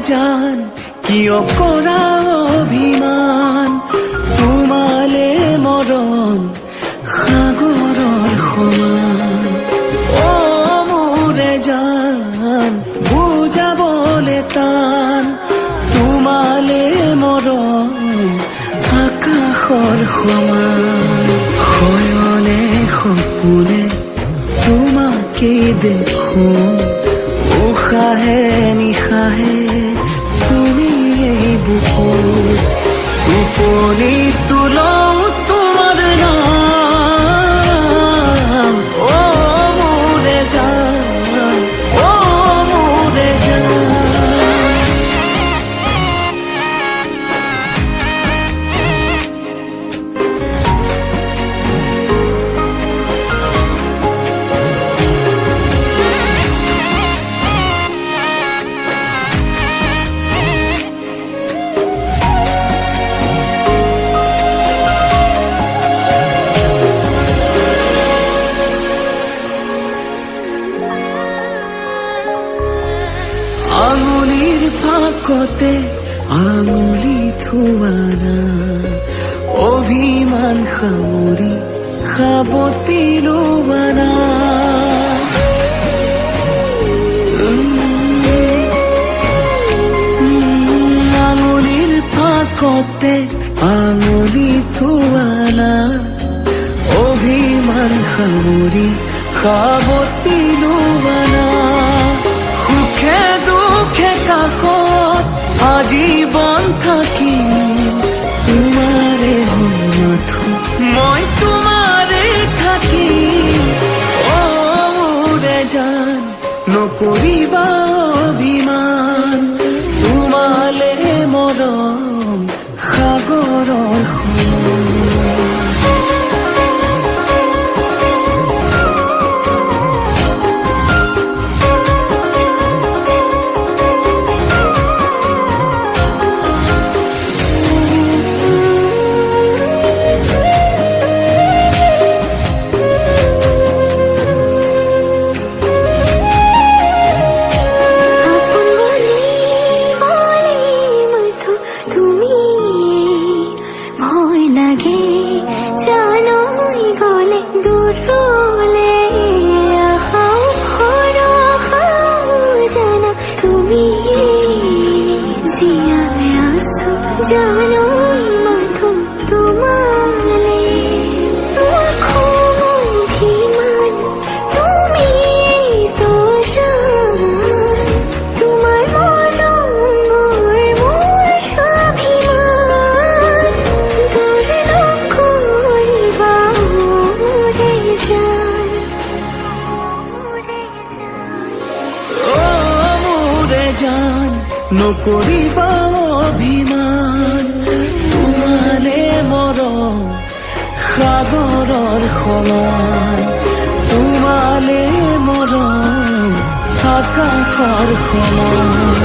জান কিয় কৰা অভিমান তোমালে মৰণ সাগৰৰ সমান অ মোৰে জান বুজাবলে টান তোমালে মৰণ আকাশৰ সমান শয়নে সপোনে তোমাকে দেখো উশাহে নিশাহে তুমি এই বুকুত টোপনি তুলও তোমাৰ নাম অ মোৰে জান অ মোৰে জান আঙুলিৰ ফাকতে আঙুলি থোৱানা অভিমান সামৰি সাবতি লোৱানা আঙুলিৰ ফাকতে আঙুলি থোৱানা অভিমান সামৰি সাবতি লোৱানা সুখে দুখে কাষত আজীবন থাকিম তোমাৰে মাথো মই তোমাৰে থাকিম অ মোৰে জান নকৰিবা অভিমান তোমালে মৰম সাগৰৰ জানো মাথো তোমালে রাখো অভিমান তুমি তো জান তোমার মরণ মোর স্বাভিমান দূর নকরিবা মোরে জান ও মোরে জান নকৰিবা অভিমান তোমালে মৰম সাগৰৰ সমান তোমালে মৰম আকাশৰ সমান